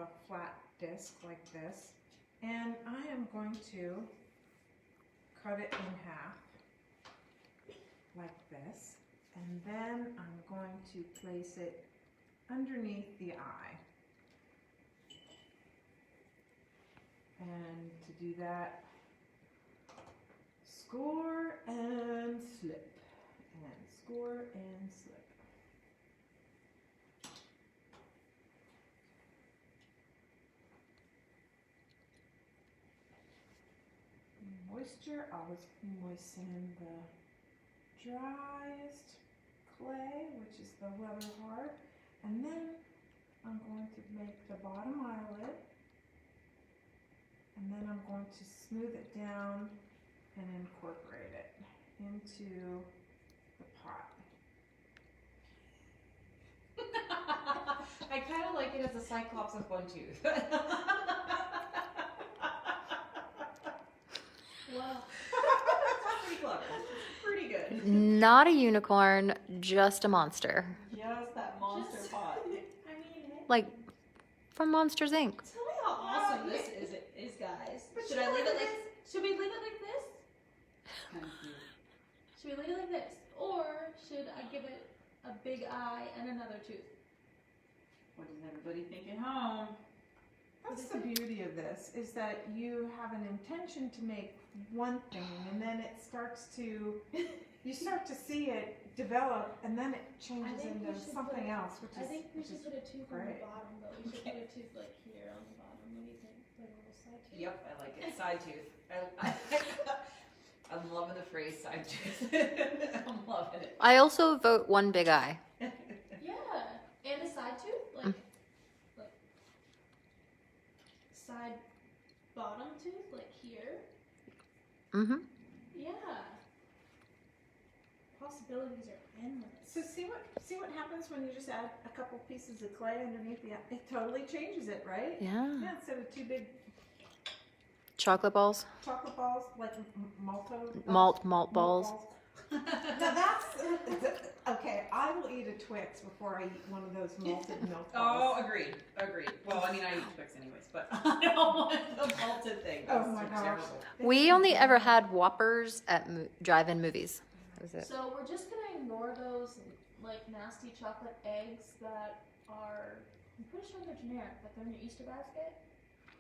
a flat disc like this, and I am going to cut it in half like this, And then I'm going to place it underneath the eye. And to do that, score and slip. And score and slip. Moisture, always moisten the driest clay, which is the leather heart. And then I'm going to make the bottom eyelid. And then I'm going to smooth it down and incorporate it into the pot. I kind of like it as a cyclops with one tooth. Wow. Pretty clever. Pretty good. Not a unicorn, just a monster. Just that monster Just- pot. I mean, Like from Monsters Inc. tell me how awesome this is, guys. But Should you I know leave what it it like? Should we leave it like this? Thank you. Should we leave it like this, or should I give it a big eye and another tooth? What does everybody think at home? That's the beauty of this, is that you have an intention to make one thing, and then it starts to, you start to see it develop, and then it changes think we into should something put- else, which I is, think we which should is put a tooth on the great. bottom, though. We should put a tooth like here on the bottom. What do you think? Like a little side tooth. Yep, I like it. Side tooth. I'm loving the phrase side tooth. I'm loving it. I also vote one big eye. Yeah, and a side tooth, like side bottom tooth, like here. Mm-hmm. Yeah. Possibilities are endless. So see what happens when you just add a couple pieces of clay underneath the, it totally changes it, right? Yeah. Yeah, instead of two big Chocolate balls, chocolate balls, like malto balls. malt balls. Now that's, okay, I will eat a Twix before I eat one of those malted milk balls. Oh, agreed. Well, I mean, I eat Twix anyways, but I don't want the malted thing. Oh That's my gosh. terrible. We only ever had Whoppers at drive-in movies. That was it. So we're just gonna ignore those like nasty chocolate eggs that are. I'm pretty sure they're generic, but they're in your Easter basket.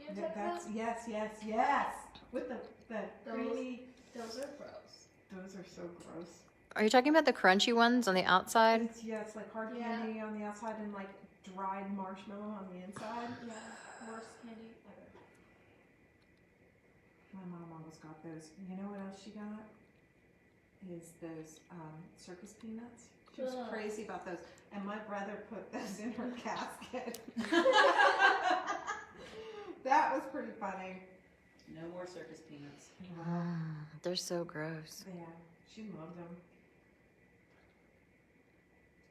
You know what I'm That's, talking yes. With the Those- creamy, about? Those are gross. those are so gross. Are you talking about the crunchy ones on the outside? It's like hard Yeah. candy on the outside and like dried marshmallow on the inside. Yeah, worst candy ever. My mom always got those. You know what else she got? Is those circus peanuts. She was Ugh. crazy about those. And my brother put those in her casket. That was pretty funny. No more circus peanuts. They're so gross. Yeah, she loved them.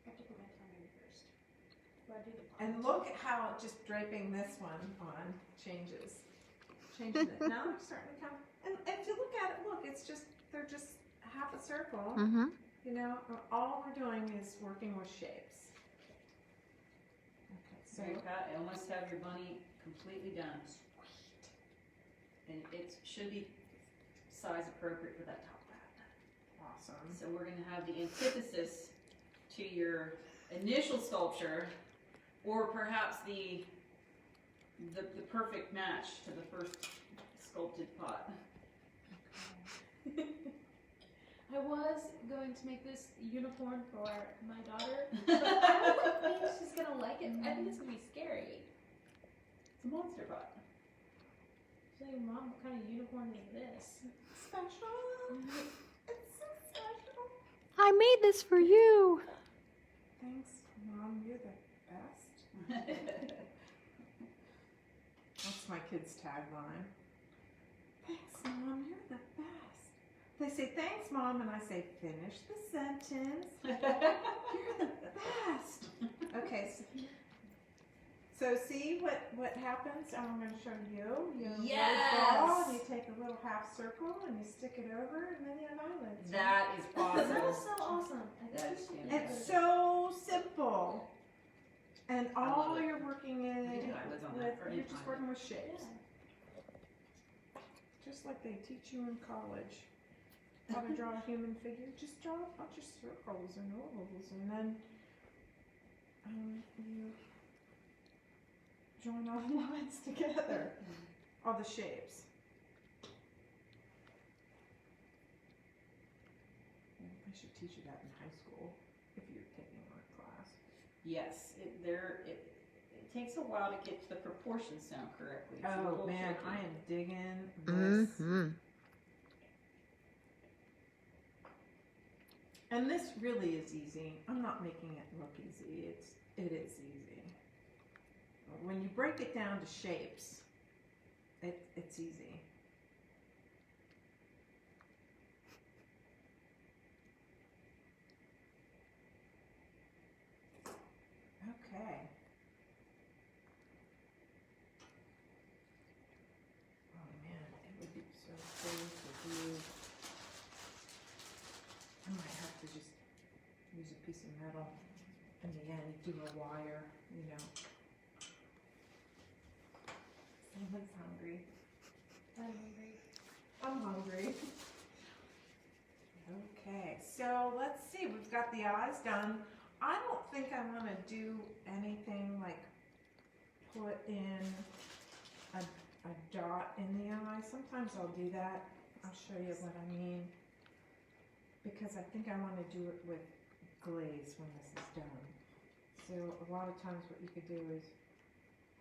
I have to put my tongue in first. Before I do the And pot. look at how just draping this one on changes it. Now they're starting to come. And if you look at it, look, they're just half a circle. Mm-hmm. You know, all we're doing is working with shapes. Okay, So you've got, I almost have your bunny completely done. And it should be size appropriate for that top hat. awesome. So we're gonna have the antithesis to your initial sculpture, or perhaps the perfect match to the first sculpted pot. I was going to make this unicorn for my daughter, but I don't think she's gonna like it. I think it's gonna be scary. It's a monster pot. She's like, Mom, what kind of unicorn is this? Special. It's so special. I made this for you. Thanks, Mom. You're the best. That's my kid's tagline. Thanks, Mom. You're the best. They say, thanks, Mom, and I say, finish the sentence. You're the best. Okay, so see what happens? I'm going to show you. You have a Yes. little ball, and you take a little half circle, and you stick it over, and then you have eyelids. That is That awesome. was so awesome. I That think is we should fantastic. It's so simple. And I love all it. you're working You in do eyelids on that with, for any you're just time. working with Yeah. shapes. Just like they teach you in college. how to draw a human figure, just draw a bunch of circles and ovals, and then you join all the lines together, all the shapes. I should teach you that in high school if you're taking art class. Yes, it takes a while to get the proportions down correctly. It's a Oh little man, tricky. I am digging this. Mm-hmm. And this really is easy. I'm not making it look easy. It is easy. When you break it down to shapes, it's easy. Okay. Oh man, it would be so cool to do. I might have to just use a piece of metal in the end, do a wire, you know. Someone's hungry. I'm hungry. Okay, so let's see, we've got the eyes done. I don't think I want to do anything like put in a dot in the eye. Sometimes I'll do that. I'll show you what I mean. Because I think I want to do it with glaze when this is done. So a lot of times what you could do is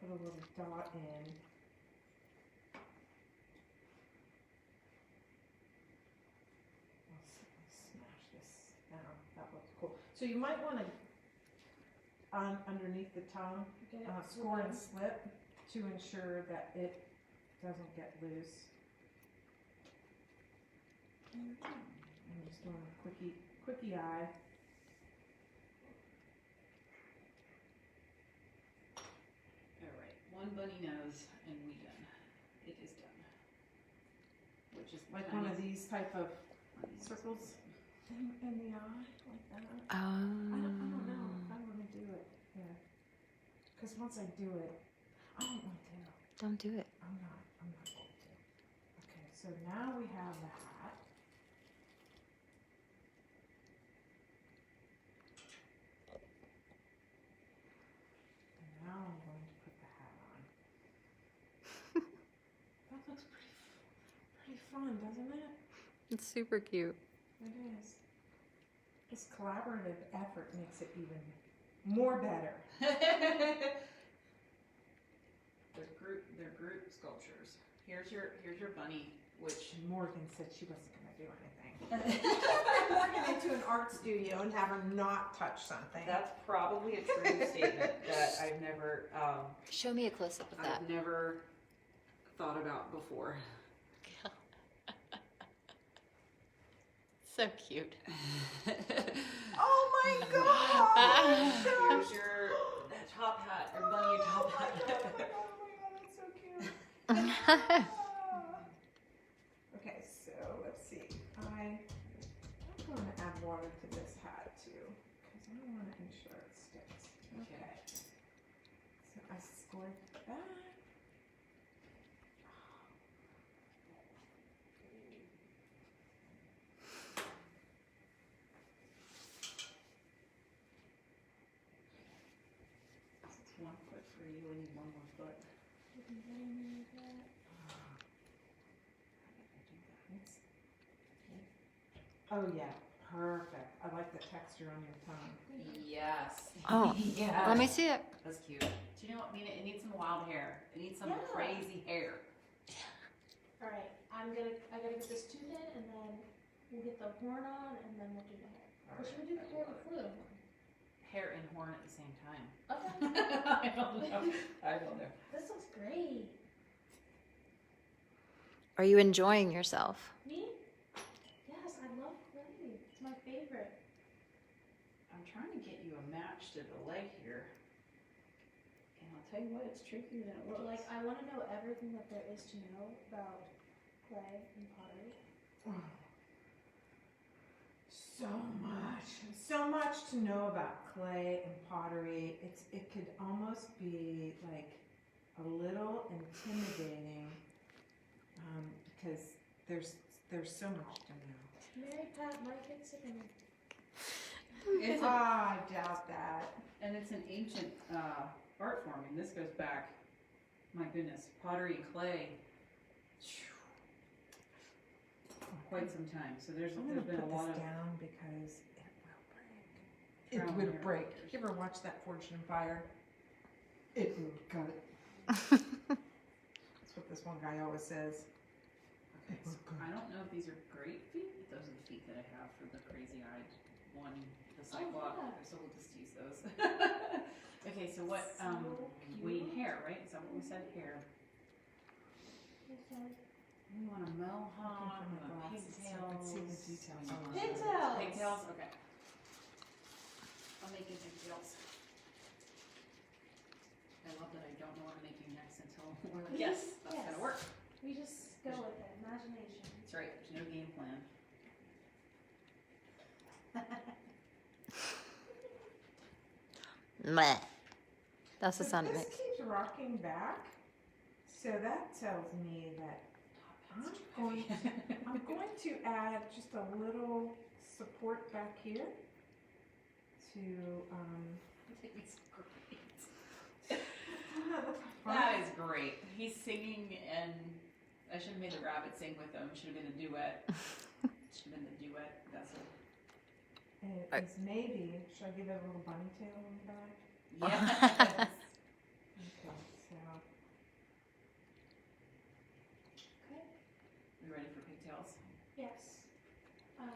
put a little dot in. I'll smash this down. That looks cool. So you might want to, underneath the tongue, score and slip to ensure that it doesn't get loose. I'm just doing a quickie eye. Alright, one bunny nose and we done. It is done. Which is Like one of these type of circles in the eye, like that. I don't know if I want to do it. Yeah. Because once I do it, I don't want to. Don't do it. I'm not going to. Okay, so now we have the hat. And now I'm going to put the hat on. That looks pretty fun, doesn't it? It's super cute. It is. This collaborative effort makes it even more better. They're group sculptures. Here's your bunny, which Morgan said she wasn't going to do anything. Turn Morgan into an art studio and have her not touch something. that's probably a true statement that I've never Show me a close up of that. I've never thought about before. So cute. Oh my gosh! Here's your top hat, or bunny top Oh hat. my god, that's so cute. Okay, so let's see. I'm going to add water to this hat too, because I want to ensure it sticks. Okay. So I scored that. It's 1 foot for you, we need 1 more foot. Oh yeah, perfect. I like the texture on your tongue. Yes. Oh, yes. let me see it. That's cute. Do you know what, Mina? It needs some wild hair. It needs some Yeah. crazy hair. Alright, I gotta get this tooth in and then we'll get the horn on and then we'll do the hair. Or should we do the hair before the horn? Hair and horn at the same time. Okay. I don't know. I don't know. This looks great. Are you enjoying yourself? Me? Yes, I love clay. It's my favorite. I'm trying to get you a match to the leg here. And I'll tell you what, it's trickier than it looks. Like, I want to know everything that there is to know about clay and pottery. So much to know about clay and pottery. It could almost be like a little intimidating because there's so much to know. Mary Pat Markets and It's I doubt that. and it's an ancient art form. And this goes back, my goodness, pottery and clay. Quite some time. So there's I'm gonna been put a lot this of down because it trial will and break. It will error. break. You ever watch that Fortune Fire? It will cut it. That's what this one guy always says. Okay, so I don't know if these are great feet. Those are the feet that I have for the crazy-eyed one, the sidewalk. yeah. So we'll just use those. Okay, so what? We need hair, right? Is that what we said? Hair. We want a mohawk, Looking we for my want glasses so I can pigtails. see the details. we want- Pigtails. Pigtails. Okay. I'm making pigtails. I love that I don't know what I'm making next until we're like, yes, that's Yes. gonna work. we just go with it. Imagination. That's right. There's no game plan. Meh. That's the sound it This makes. keeps rocking back, so that tells me that I'm going to add just a little support back here to It's great. That is great. He's singing, and I should have made the rabbit sing with him. Should have been a duet. Should have been the duet. That's it. and it's maybe, should I give it a little bunny tail on the back? Yes. Okay, so Okay. We ready for pigtails? Yes. I'm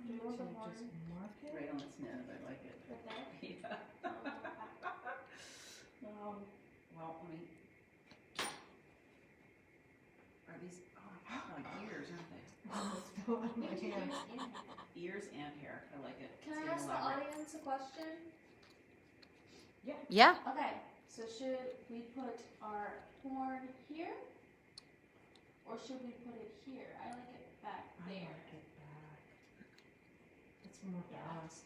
Do you going want the to horn? just mark it. Right on its nose. I like it. Right there. Yeah. Well, let me. Are these like ears, aren't they? It's still on my hand. Ears and hair. I like it. Can It's I getting ask the elaborate. audience a question? Yeah. Okay, so should we put our horn here? Or should we put it here? I like it back I there. like it back. It's more balanced.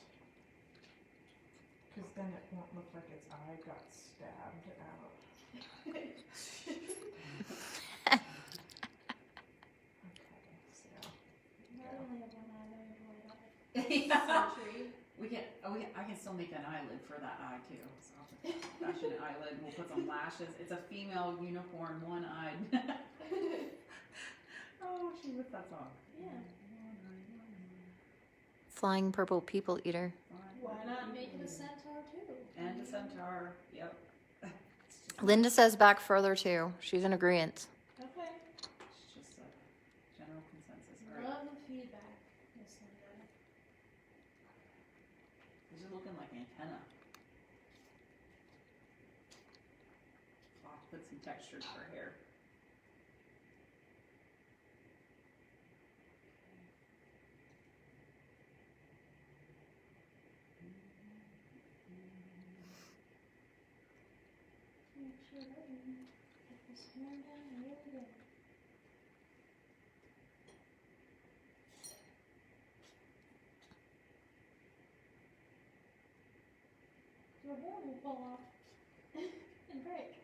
Because then it won't look like its eye got stabbed out. Okay, so. I only have one eye, let me pull it up. Yeah. Century. I can still make an eyelid for that eye too. So I'll just fashion an eyelid. We'll put some lashes. It's a female unicorn, one-eyed. Oh, she with that song. Yeah. Flying purple people eater. Why not make it a centaur too? And a centaur. Yep. Linda says back further too. She's in agreement. Okay. It's just a general consensus. All right. Love the feedback, Miss Linda. These are looking like antenna. I'll have to put some textures for hair. Make sure that we get this horn down really good. Your horn will fall off and break.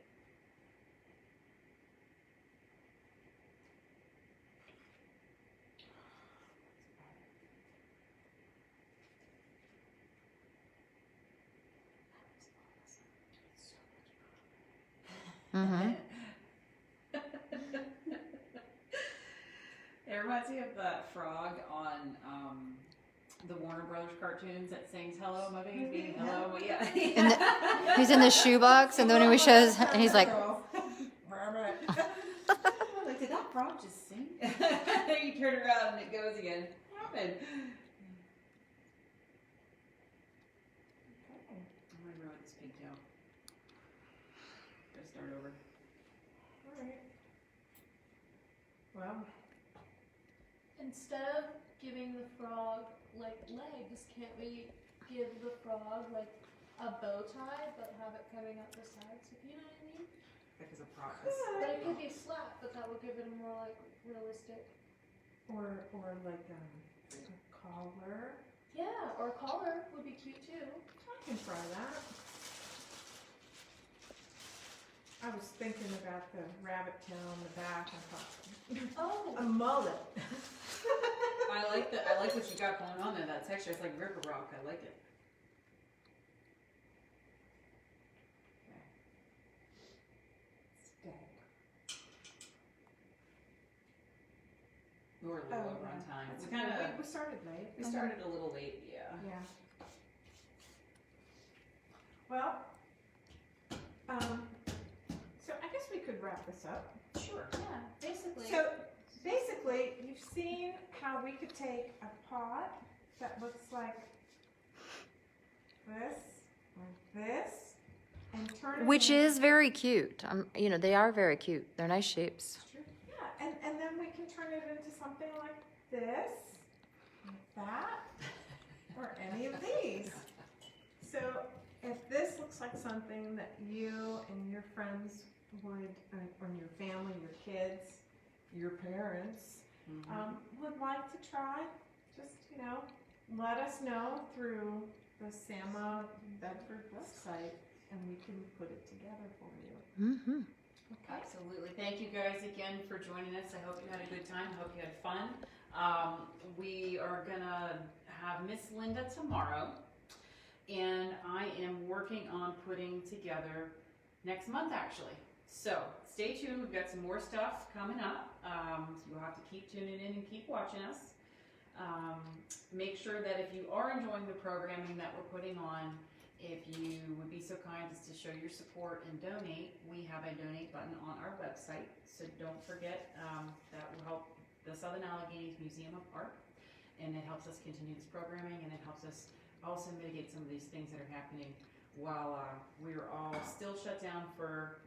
Mm-hmm. It reminds me of that frog on the Warner Brothers cartoons that sings "Hello, my baby, hello, my-" yeah." He's in the shoebox, and then when he shows, and he's like, Rabbit. Like, did that frog just sing? You turn around and it goes again. What happened? I'm gonna ruin this pigtail. Gotta start over. Alright. Well, Instead of giving the frog like legs, can't we give the frog like a bow tie but have it coming out the sides, if you know what I mean? Because of process. But it could be flat, but that would give it a more like realistic. or like a collar. Yeah, or a collar would be cute too. I can try that. I was thinking about the rabbit tail on the back and thought, Oh, a mullet. I like what you got going on there. That texture, it's like river rock. I like it. We're a little over on time. That's We kind okay. of We started late. we started a little late. Yeah. Yeah. Well, so I guess we could wrap this up. Sure. yeah, basically. So basically, you've seen how we could take a pot that looks like this or this and turn it Which into- is very cute. You know, they are very cute. They're nice shapes. Yeah, and then we can turn it into something like this, like that, or any of these. So if this looks like something that you and your friends would, or your family, your kids, your parents, would like to try, just, let us know through the SAMA Bedford website, and we can put it together for you. Mm-hmm. Okay? Absolutely. Thank you guys again for joining us. I hope you had a good time. Hope you had fun. We are gonna have Miss Linda tomorrow, and I am working on putting together next month actually. So stay tuned. We've got some more stuff coming up. You'll have to keep tuning in and keep watching us. Make sure that if you are enjoying the programming that we're putting on, if you would be so kind as to show your support and donate, we have a donate button on our website. So don't forget, that will help the Southern Alleghenies Museum of Art, and it helps us continue this programming, and it helps us also mitigate some of these things that are happening while we're all still shut down for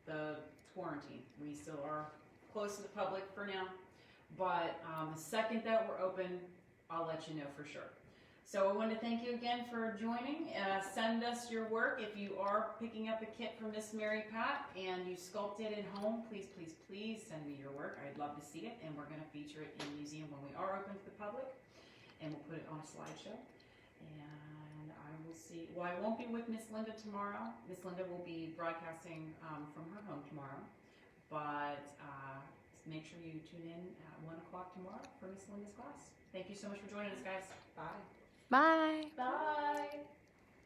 the quarantine. We still are close to the public for now, but the second that we're open, I'll let you know for sure. So I want to thank you again for joining. Send us your work. If you are picking up a kit from Miss Mary Pat and you sculpted it at home, please, please, please send me your work. I'd love to see it, and we're going to feature it in the museum when we are open to the public, and we'll put it on a slideshow. And I will see, well, I won't be with Miss Linda tomorrow. Miss Linda will be broadcasting from her home tomorrow, but make sure you tune in at 1 o'clock tomorrow for Miss Linda's class. Thank you so much for joining us, guys. Bye. Bye. Bye.